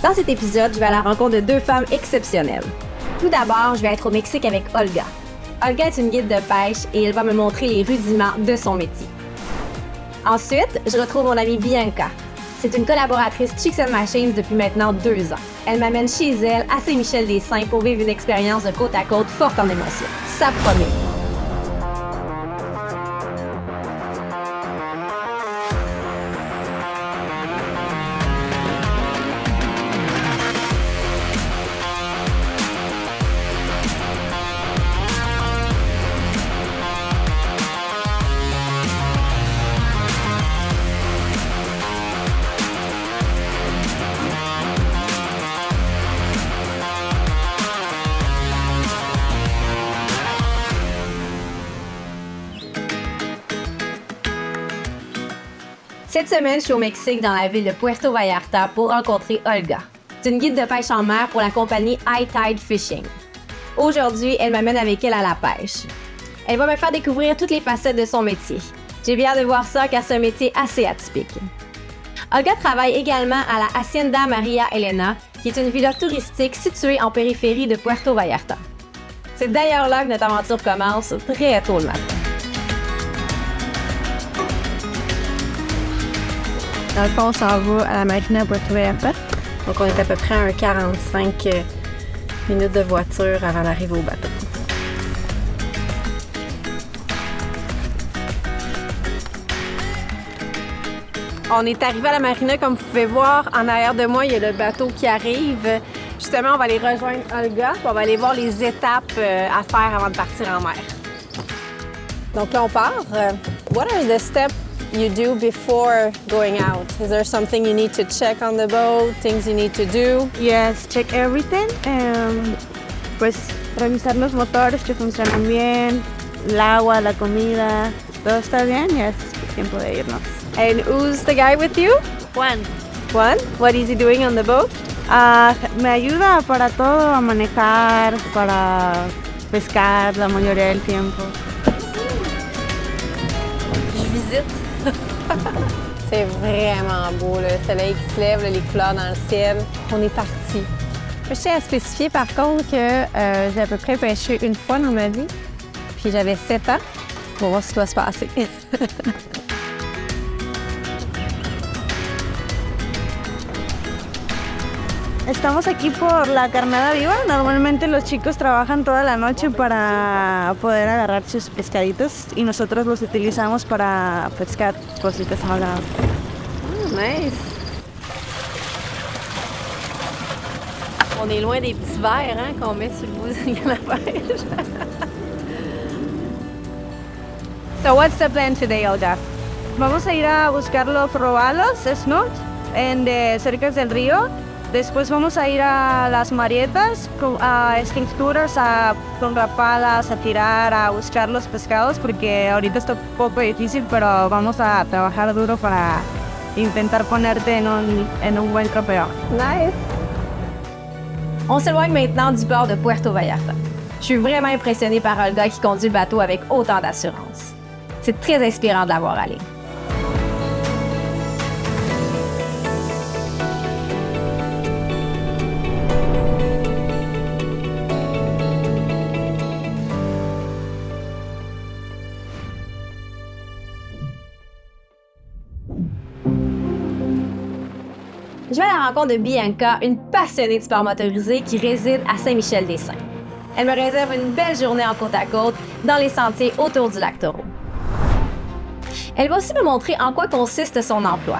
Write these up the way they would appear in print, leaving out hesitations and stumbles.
Dans cet épisode, je vais à la rencontre de deux femmes exceptionnelles. Tout d'abord, je vais être au Mexique avec Olga. Olga est une guide de pêche et elle va me montrer les rudiments de son métier. Ensuite, je retrouve mon amie Bianca. C'est une collaboratrice Chicks and Machines depuis maintenant 2 ans. Elle m'amène chez elle à Saint-Michel-des-Saints pour vivre une expérience de côte à côte forte en émotions. Ça promet! Cette semaine, je suis au Mexique dans la ville de Puerto Vallarta pour rencontrer Olga. C'est une guide de pêche en mer pour la compagnie High Tide Fishing. Aujourd'hui, elle m'amène avec elle à la pêche. Elle va me faire découvrir toutes les facettes de son métier. J'ai bien hâte de voir ça car c'est un métier assez atypique. Olga travaille également à la Hacienda Maria Elena, qui est une villa touristique située en périphérie de Puerto Vallarta. C'est d'ailleurs là que notre aventure commence, très tôt le matin. Dans le fond, on s'en va à la marina Puerto Vallarta. Donc, on est à peu près à 45 minutes de voiture avant d'arriver au bateau. On est arrivé à la marina, comme vous pouvez voir. En arrière de moi, il y a le bateau qui arrive. Justement, on va aller rejoindre Olga. On va aller voir les étapes à faire avant de partir en mer. Donc là, on part. What are the steps you do before going out? Is there something you need to check on the boat, things you need to do? Yes, check everything. Pues revisar los motores que funcionan bien, el agua, la comida, todo está bien y es tiempo de irnos. And who's the guy with you? Juan, Juan? What is he doing on the boat? me ayuda para todo, a manejar, para pescar la mayoría del tiempo. Je visite. C'est vraiment beau, le soleil qui se lève, les couleurs dans le ciel. On est parti. Je tiens à spécifier par contre que j'ai à peu près pêché une fois dans ma vie. Puis j'avais 7 ans. On va voir ce qui va se passer. Estamos aquí por la carnada viva. Normalmente los chicos trabajan toda la noche para poder agarrar sus pescaditos y nosotros los utilizamos para pescar cositas ahora. Nice! On est loin des petits verres hein, qu'on met sur le bout de la pêche. So what's the plan today, Olga? Vamos a ir a buscar los robalos, snook, cerca del río. Después vamos a ir a las marietas, a skinsters, con rapalas, a tirar, a buscar los pescados, porque ahorita está un poco difícil, pero vamos a trabajar duro para intentar ponerte en un buen trofeo. Nice! On s'éloigne maintenant du port de Puerto Vallarta. Je suis vraiment impressionnée par Olga qui conduit le bateau avec autant d'assurance. C'est très inspirant de la voir aller. Je vais à la rencontre de Bianca, une passionnée de sport motorisé qui réside à Saint-Michel-des-Saints. Elle me réserve une belle journée en côte à côte dans les sentiers autour du lac Taureau. Elle va aussi me montrer en quoi consiste son emploi.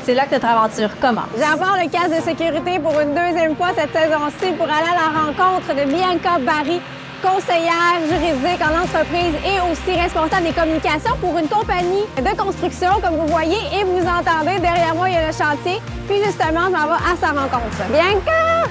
C'est là que notre aventure commence. J'aborde le casque de sécurité pour une deuxième fois cette saison-ci pour aller à la rencontre de Bianca Barry, conseillère juridique en entreprise et aussi responsable des communications pour une compagnie de construction, comme vous voyez, et vous entendez, derrière moi, il y a le chantier. Puis justement, je m'en vais à sa rencontre. Bianca!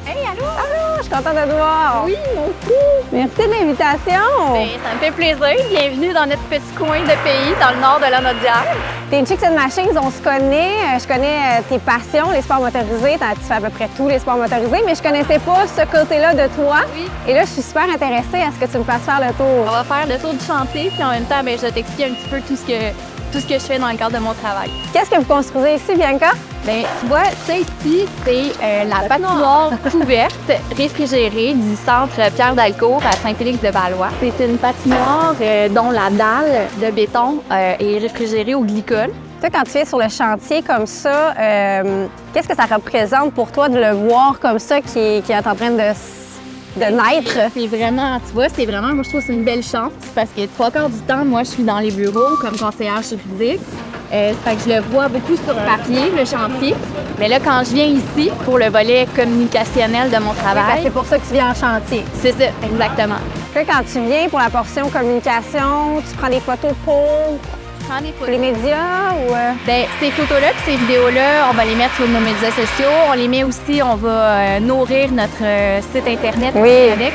Hey, allô? Allô, je suis contente de te voir. Oui, moi aussi. Merci de l'invitation. Bien, ça me fait plaisir. Bienvenue dans notre petit coin de pays, dans le nord de la Naudière. T'es Chicks and Machines, on se connaît. Je connais tes passions, les sports motorisés. Tu fais à peu près tous les sports motorisés, mais je connaissais pas ce côté-là de toi. Oui. Et là, je suis super intéressée à ce que tu me fasses faire le tour. On va faire le tour du chantier, puis en même temps, je vais t'expliquer un petit peu tout ce que je fais dans le cadre de mon travail. Qu'est-ce que vous construisez ici, Bianca? Bien, tu vois, ça ici, c'est la patinoire couverte, réfrigérée du centre Pierre d'Alcourt à Saint-Félix-de-Valois. C'est une patinoire dont la dalle de béton est réfrigérée au glycol. Toi, quand tu es sur le chantier comme ça, qu'est-ce que ça représente pour toi de le voir comme ça qui est en train de naître? C'est vraiment, tu vois, moi je trouve que c'est une belle chance parce que 3/4 du temps, moi je suis dans les bureaux comme conseillère juridique. Fait que je le vois beaucoup sur papier, le chantier. Mais là, quand je viens ici pour le volet communicationnel de mon travail... C'est pour ça que tu viens en chantier. C'est ça, exactement. Là, quand tu viens pour la portion communication, tu prends des photos pour les médias ou... Bien, ces photos-là puis ces vidéos-là, on va les mettre sur nos médias sociaux. On les met aussi, on va nourrir notre site Internet avec.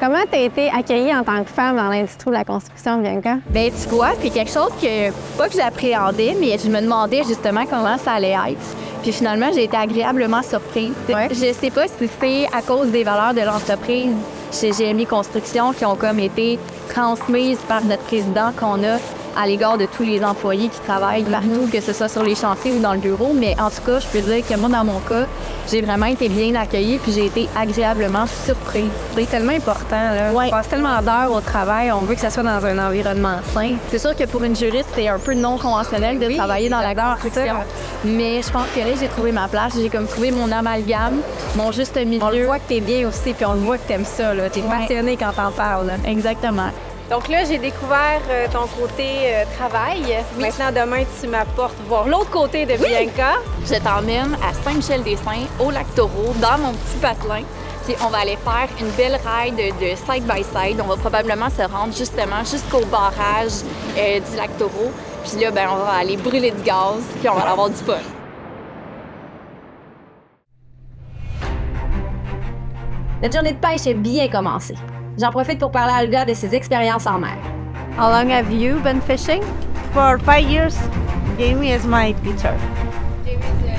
Comment tu as été accueillie en tant que femme dans l'industrie de la construction, Bianca? Bien, tu vois, c'est quelque chose que, pas que j'appréhendais, mais je me demandais justement comment ça allait être. Puis finalement, j'ai été agréablement surprise. Ouais. Je sais pas si c'est à cause des valeurs de l'entreprise chez GMI Construction qui ont comme été transmises par notre président qu'on a à l'égard de tous les employés qui travaillent partout, que ce soit sur les chantiers ou dans le bureau. Mais en tout cas, je peux dire que moi, dans mon cas, j'ai vraiment été bien accueillie puis j'ai été agréablement surprise. C'est tellement important, là. Ouais. On passe tellement d'heures au travail, on veut que ça soit dans un environnement sain. C'est sûr que pour une juriste, c'est un peu non conventionnel de travailler dans la construction. Mais je pense que là, j'ai trouvé ma place. J'ai comme trouvé mon amalgame, mon juste milieu. On le voit que t'es bien aussi, puis on le voit que t'aimes ça, là. T'es passionnée quand t'en parles, là. Exactement. Donc là, j'ai découvert ton côté travail. Oui. Maintenant, demain, tu m'apportes voir l'autre côté de Bianca. Je t'emmène à Saint-Michel-des-Saints, au Lac-Taureau, dans mon petit patelin. Puis on va aller faire une belle ride de side-by-side. On va probablement se rendre justement jusqu'au barrage du Lac-Taureau. Puis là, ben, on va aller brûler du gaz, puis on va avoir du fun. Notre journée de pêche est bien commencée. J'en profite pour parler à Olga de ses expériences en mer. How long have you been fishing? For 5 years. Jamie is my teacher.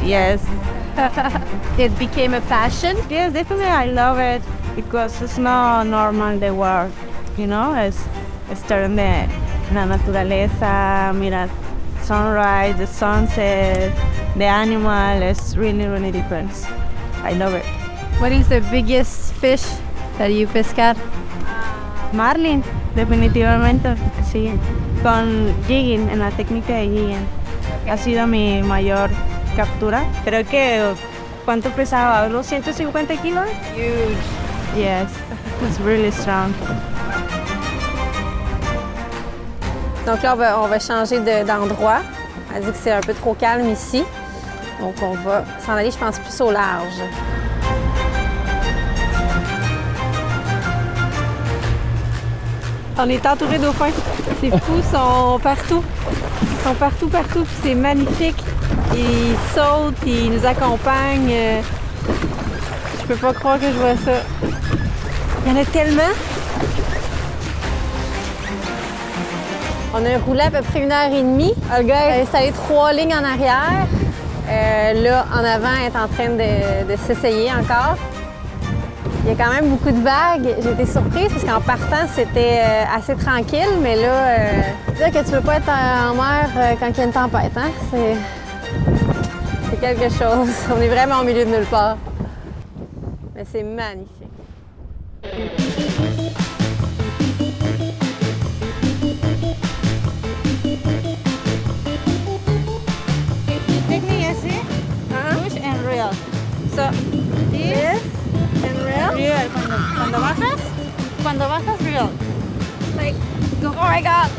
Yes. It became a passion. Yes, definitely I love it because it's not normal the work, you know, es estar en la naturaleza, mirar sunrise, the sunset, the animal, it's really, really different. I love it. What is the biggest fish that you pescar? Marlin, definitivamente, sí. Con jigging, en la técnica de jigging. Ha sido mi mayor captura. Creo que, ¿cuánto pesaba? ¿Unos 150 kilos? Huge. Yes, it's really strong. Donc là, on va changer d'endroit. Elle dit que c'est un peu trop calme ici. Donc on va s'en aller, je pense, plus au large. On est entouré de dauphins. C'est fou, ils sont partout. Ils sont partout, puis c'est magnifique. Ils sautent, ils nous accompagnent. Je peux pas croire que je vois ça. Il y en a tellement. On a roulé à peu près 1h30. Olga a installé 3 lignes en arrière. Là, en avant, elle est en train de s'essayer encore. Il y a quand même beaucoup de vagues. J'ai été surprise parce qu'en partant, c'était assez tranquille, mais là, dire que tu peux pas être en mer quand il y a une tempête, hein? C'est quelque chose. On est vraiment au milieu de nulle part. Mais c'est magnifique. Technique ici, push and reel. Ça. This and reel. Reel. Cuando bajas, reel. Like, go. Oh my God!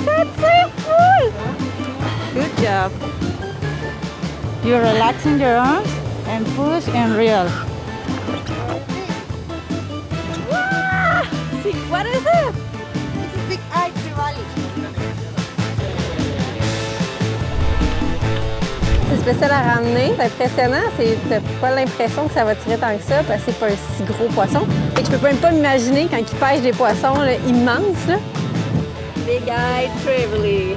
That's so cool! Good job. You're relaxing your arms and push and reel. Wow! See, what is it? It's a big eye trevally. C'est spécial à ramener, c'est impressionnant. T'as pas l'impression que ça va tirer tant que ça parce que c'est pas un si gros poisson. Fait que je peux même pas m'imaginer quand ils pêchent des poissons là, immenses. Là. Big Eye Trevally.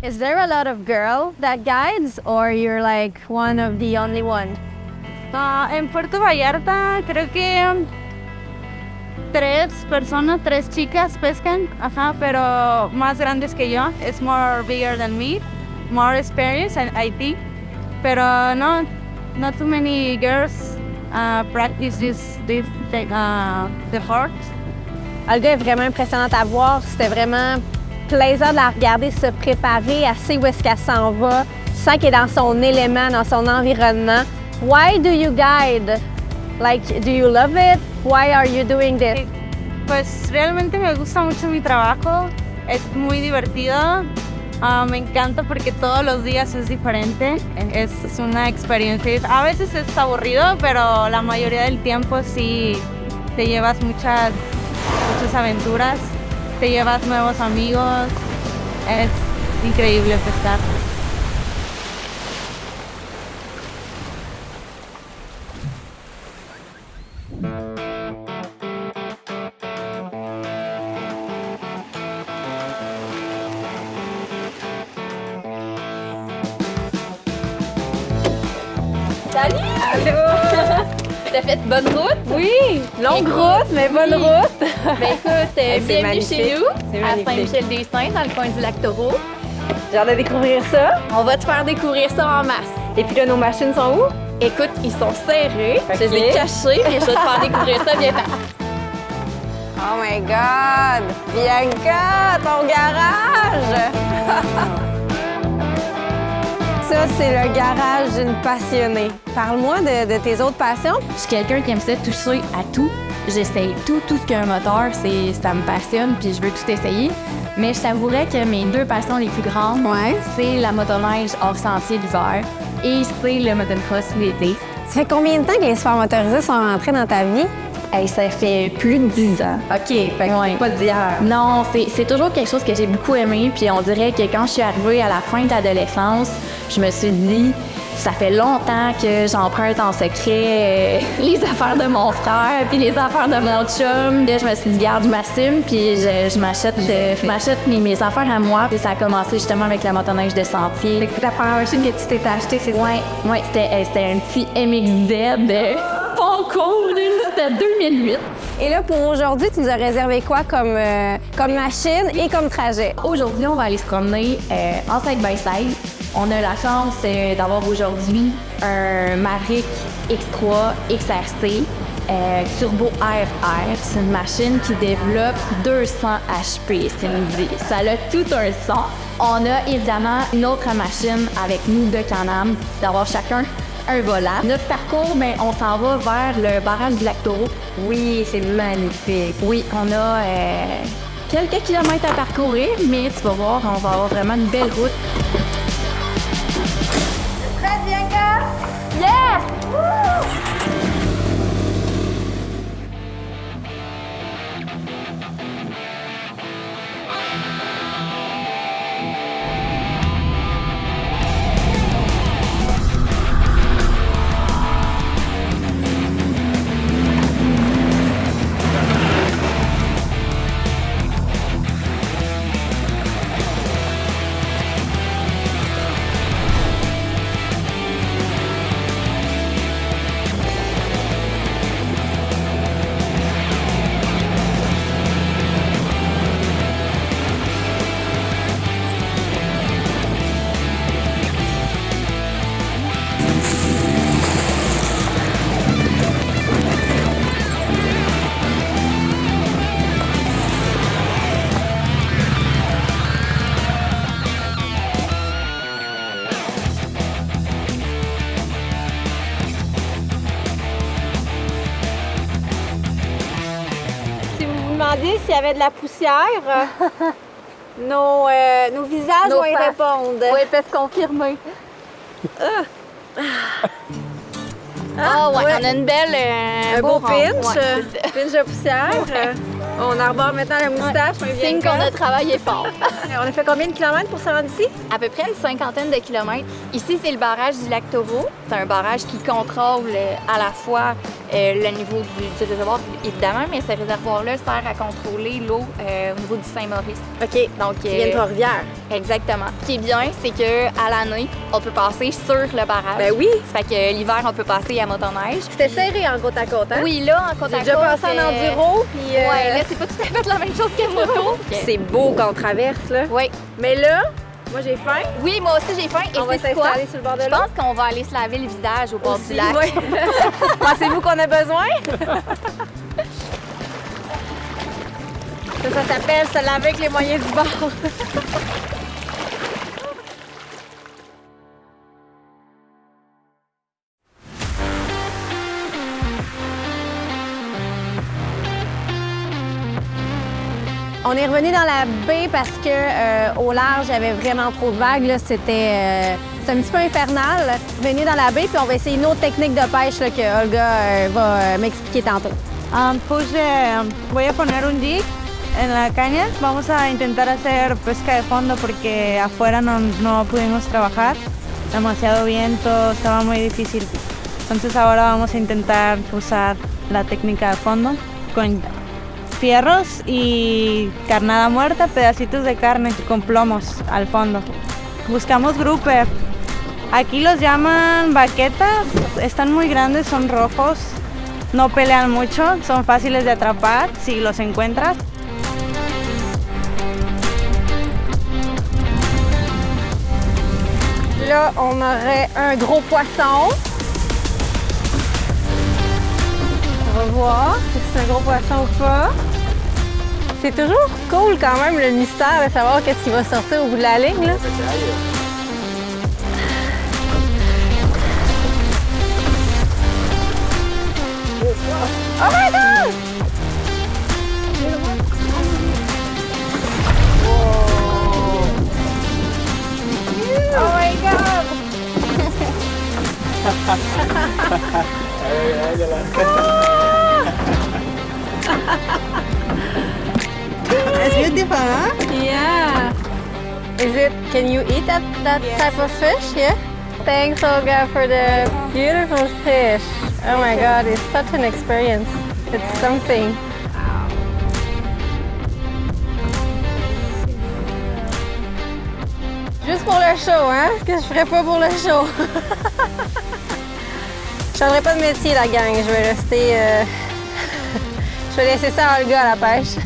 Is there a lot of girls that guides or you're like one of the only one? En Puerto Vallarta creo que 3 chicas pescan, ajá, pero más grandes que yo. It's more bigger than me, more experience, I think. Pero no, not too many girls practice the sport. Olga est vraiment impressionnante à voir. C'était vraiment plaisant de la regarder se préparer, elle sait où est-ce qu'elle s'en va, sent qu'elle est dans son élément, dans son environnement. Why do you guide? Like, do you love it? Why are you doing this? Pues realmente me gusta mucho mi trabajo, es muy divertido, me encanta porque todos los días es diferente, es una experiencia. A veces es aburrido, pero la mayoría del tiempo sí te llevas muchas aventuras, te llevas nuevos amigos, es increíble pescar. Salut! Allô! T'as fait bonne route? Oui! Longue route, mais bonne route! Ben écoute, c'est bienvenue magnifique. chez nous, C'est à magnifique. Saint-Michel-des-Saints, dans le coin du lac Taureau. J'ai hâte de découvrir ça. On va te faire découvrir ça en masse. Et puis là, nos machines sont où? Écoute, ils sont serrés, Ok. je les ai cachés, et je vais te faire découvrir ça bientôt. Oh my God! Bianca, ton garage! Ça, c'est le garage d'une passionnée. Parle-moi de tes autres passions. Je suis quelqu'un qui aime ça toucher à tout. J'essaye tout ce qu'un moteur, ça me passionne, puis je veux tout essayer. Mais je t'avouerais que mes 2 passions les plus grandes, c'est la motoneige hors sentier l'hiver et c'est le motocross l'été. Ça fait combien de temps que les sports motorisés sont rentrés dans ta vie? Hey, ça fait plus de 10 ans. OK, fait que c'est pas d'hier. Non, c'est toujours quelque chose que j'ai beaucoup aimé. Puis on dirait que quand je suis arrivée à la fin de l'adolescence, je me suis dit, ça fait longtemps que j'emprunte en secret les affaires de mon frère puis les affaires de mon chum. Là, je me suis dit, garde, je m'assume puis je m'achète mes affaires à moi. Puis ça a commencé justement avec la motoneige de sentier. Fait que c'est la première machine que tu t'es achetée, c'est ça? Ouais, c'était un petit MXZ. Pas cool, c'était 2008. Et là, pour aujourd'hui, tu nous as réservé quoi comme machine et comme trajet? Aujourd'hui, on va aller se promener en side-by-side. On a la chance d'avoir aujourd'hui un Mavic X3 XRC Turbo RR. C'est une machine qui développe 200 HP, c'est une vie. Ça a tout un son. On a évidemment une autre machine avec nous de Can-Am, d'avoir chacun un volant. Notre parcours, on s'en va vers le barrage du lac Taureau. Oui, c'est magnifique. Oui, on a quelques kilomètres à parcourir, mais tu vas voir, on va avoir vraiment une belle route. Prête, Bianca? Yes! Demandez s'il y avait de la poussière. Nos visages vont y faces. répondre. Oui, peut-être confirmer. Ah ouais, on a une belle... Un beau rond. pinch, Ouais, c'est ça. pinch de poussière. On arbore maintenant la moustache. un Signe Bianca. qu'on a travaillé fort. On a fait combien de kilomètres pour se rendre ici? À peu près une 50aine de kilomètres. Ici, c'est le barrage du lac Taureau. C'est un barrage qui contrôle à la fois le niveau du réservoir, évidemment, mais ce réservoir-là sert à contrôler l'eau au niveau du Saint-Maurice. OK. Donc, Qui vient de Trois-Rivières. Exactement. Ce qui est bien, c'est qu'à l'année, on peut passer sur le barrage. Ben oui. Ça fait que l'hiver, on peut passer à motoneige. C'était serré en côte à côte, hein? Oui, là, en côte à J'ai côte. déjà passé en enduro, puis... Ouais, là, c'est pas tout à fait la même chose que moto. C'est beau qu'on traverse, là. Oui. Mais là, moi, j'ai faim. Oui, moi aussi, j'ai faim. Et On va c'est quoi? s'installer sur le bord de Je l'eau. pense qu'on va aller se laver le visage au bord du lac. Oui. Pensez-vous qu'on a besoin? Ça s'appelle se laver avec les moyens du bord. On est revenu dans la baie parce que au large, il y avait vraiment trop de vagues. Là. C'était un petit peu infernal. Venu dans la baie, puis on va essayer une autre technique de pêche là, que Olga va m'expliquer tantôt. Voy a poner un jig en la caña. Vamos a intentar hacer pesca de fondo porque afuera no pudimos trabajar. Demasiado viento, estaba muy difícil. Entonces ahora vamos a intentar usar la técnica de fondo con fierros y carnada muerta, pedacitos de carne con plomos al fondo. Buscamos grouper. Aquí los llaman baqueta, están muy grandes, son rojos, no pelean mucho, son fáciles de atrapar si los encuentras. Là, on aurait un gros poisson. On va voir si c'est un gros poisson ou pas. C'est toujours cool quand même le mystère de savoir qu'est-ce qui va sortir au bout de la ligne. Là. Oh my god! Oh my god! It's beautiful, huh? Yeah. Can you eat that type of fish? Yeah. Thanks, Olga, for the beautiful fish. Oh my God, it's such an experience. It's something. Juste pour le show, hein? Ce que je ferais pas pour le show. Je changerai pas de métier, la gang. Je vais rester. Je vais laisser ça à Olga à la pêche.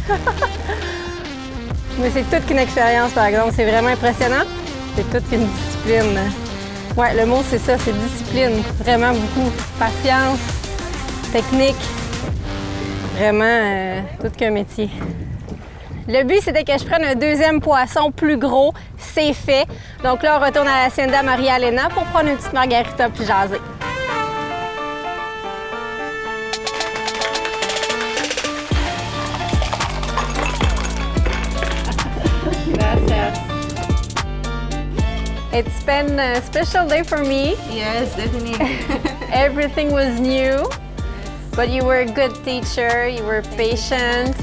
Mais c'est toute qu'une expérience, par exemple. C'est vraiment impressionnant. C'est toute une discipline. Ouais, le mot, c'est ça, c'est discipline. Vraiment beaucoup. Patience, technique. Vraiment, tout qu'un métier. Le but, c'était que je prenne un deuxième poisson plus gros. C'est fait. Donc là, on retourne à la Hacienda Maria Elena pour prendre une petite margarita puis jaser. It's been a special day for me. Yes, definitely. Everything was new, but you were a good teacher, you were patient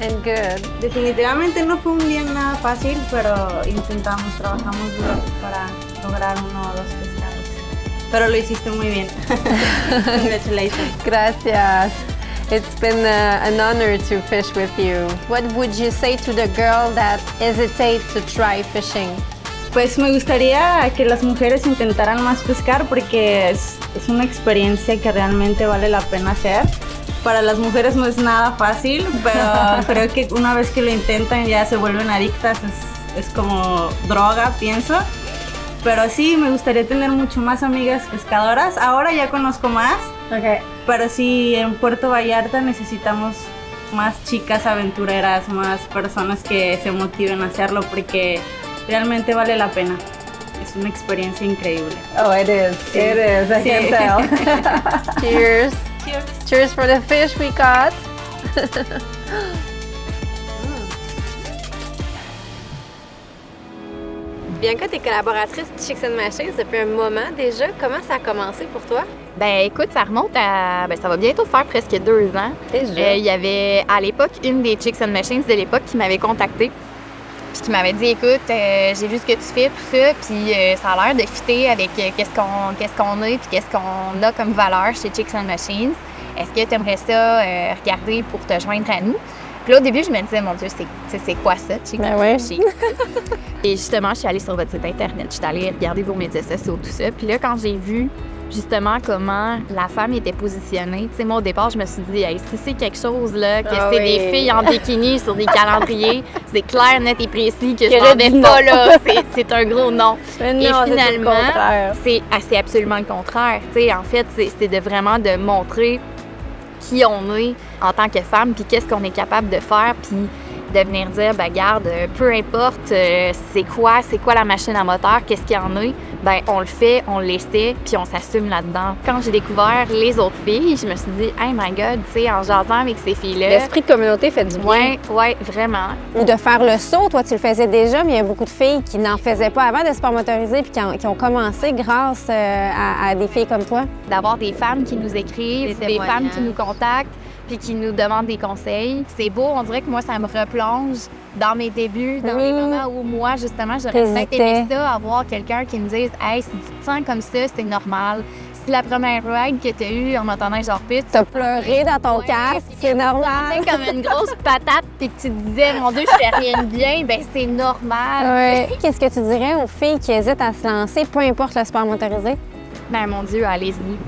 and good. Definitivamente no fue un día nada fácil, pero trabajamos duro para lograr 1 o 2 pescados. Pero lo hiciste muy bien. Congratulations. Gracias. It's been an honor to fish with you. What would you say to the girl that hesitate to try fishing? Pues me gustaría que las mujeres intentaran más pescar porque es una experiencia que realmente vale la pena hacer. Para las mujeres no es nada fácil, pero creo que una vez que lo intentan ya se vuelven adictas, es como droga, pienso. Pero sí, me gustaría tener mucho más amigas pescadoras. Ahora ya conozco más, Okay. pero sí, en Puerto Vallarta necesitamos más chicas aventureras, más personas que se motiven a hacerlo porque realmente vale la pena. Es una experiencia increíble. Oh, it is. Sí. It is. I can Sí. tell. Cheers. Cheers. Cheers for the fish we caught. Bianca, t'es collaboratrice de Chicks and Machines depuis un moment déjà. Comment ça a commencé pour toi? Ben écoute, ça remonte à... Ben ça va bientôt faire presque 2 ans. Déjà. Il y avait à l'époque une des Chicks and Machines de l'époque qui m'avait contactée puis qui m'avait dit, écoute, j'ai vu ce que tu fais, tout ça, puis ça a l'air de fitter avec qu'est-ce qu'on est, puis qu'est-ce qu'on a comme valeur chez Chicks and Machines. Est-ce que tu aimerais ça regarder pour te joindre à nous? Puis là, au début, je me disais, mon Dieu, c'est quoi ça, Chicks and Machines? Et justement, je suis allée sur votre site Internet, je suis allée regarder vos médias sociaux, tout ça. Puis là, quand j'ai vu justement comment la femme était positionnée, tu sais, moi, au départ, je me suis dit, hey, si c'est quelque chose, là, que c'est des filles en bikini sur des calendriers, c'est clair, net et précis que je m'en vais pas, là. C'est un gros non. Mais non, et finalement, c'est c'est absolument le contraire. Tu sais, en fait, c'est vraiment de montrer qui on est en tant que femme, puis qu'est-ce qu'on est capable de faire, puis de venir dire, ben garde, peu importe c'est quoi la machine à moteur, qu'est-ce qu'il y en a, ben on le fait, on l'essaie, puis on s'assume là-dedans. Quand j'ai découvert les autres filles, je me suis dit, hey my God, tu sais, en jasant avec ces filles-là. L'esprit de communauté fait du bien. Ouais, vraiment. Ou de faire le saut, toi tu le faisais déjà, mais il y a beaucoup de filles qui n'en faisaient pas avant de sport motorisé puis qui ont commencé grâce à des filles comme toi. D'avoir des femmes qui nous écrivent, des femmes qui nous contactent, puis qui nous demandent des conseils. C'est beau, on dirait que moi, ça me replonge dans mes débuts, dans les moments où moi, justement, j'aurais peut-être aimé ça, avoir quelqu'un qui me dise « Hey, si tu te sens comme ça, c'est normal. Si la première ride que tu as eue en entendant genre pute, t'as pleuré dans ton casque, c'est normal. Tu comme une grosse patate, puis que tu te disais « Mon Dieu, je fais rien de bien », ben c'est normal. Qu'est-ce que tu dirais aux filles qui hésitent à se lancer, peu importe le sport motorisé? Ben mon Dieu, allez-y.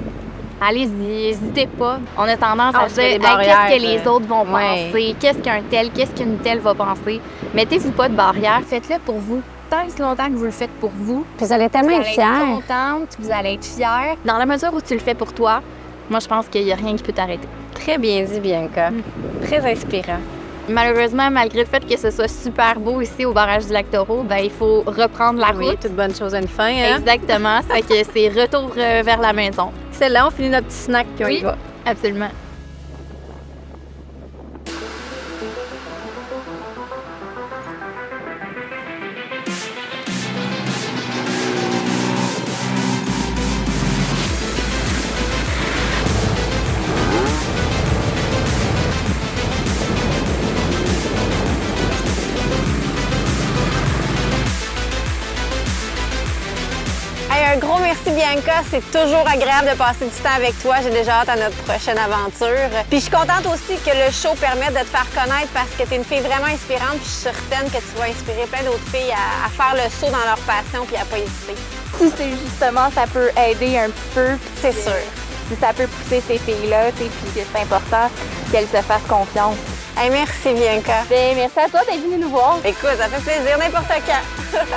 Allez-y, n'hésitez pas. On a tendance à dire hey, barrières, qu'est-ce que les autres vont penser, qu'est-ce qu'une telle va penser. Mettez-vous pas de barrière, faites-le pour vous. Tant et si longtemps que vous le faites pour vous, Puis vous allez tellement être fière. Vous allez être contente, vous allez être fière. Dans la mesure où tu le fais pour toi, moi je pense qu'il n'y a rien qui peut t'arrêter. Très bien dit, Bianca. Très inspirant. Malheureusement, malgré le fait que ce soit super beau ici au barrage du Lac Taureau, ben il faut reprendre la route. Oui, toute bonne chose a une fin, hein? Exactement, ça fait que c'est retour vers la maison. C'est là, on finit notre petit snack puis on y va. Absolument. Un gros merci Bianca, c'est toujours agréable de passer du temps avec toi. J'ai déjà hâte à notre prochaine aventure. Puis je suis contente aussi que le show permette de te faire connaître parce que tu es une fille vraiment inspirante. Puis je suis certaine que tu vas inspirer plein d'autres filles à faire le saut dans leur passion puis à pas hésiter. Si c'est justement, ça peut aider un petit peu. C'est sûr. Si ça peut pousser ces filles-là, puis que c'est important qu'elles se fassent confiance. Hey, merci Bianca. Bien, merci à toi d'être venue nous voir. Écoute, ça fait plaisir n'importe quand.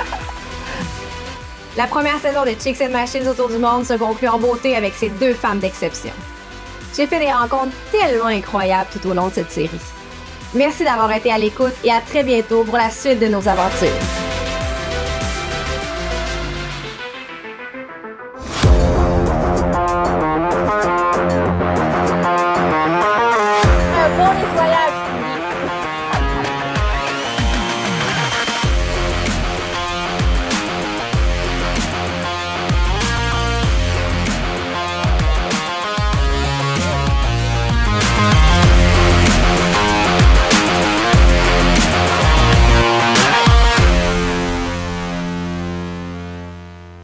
La première saison de Chicks and Machines autour du monde se conclut en beauté avec ces deux femmes d'exception. J'ai fait des rencontres tellement incroyables tout au long de cette série. Merci d'avoir été à l'écoute et à très bientôt pour la suite de nos aventures.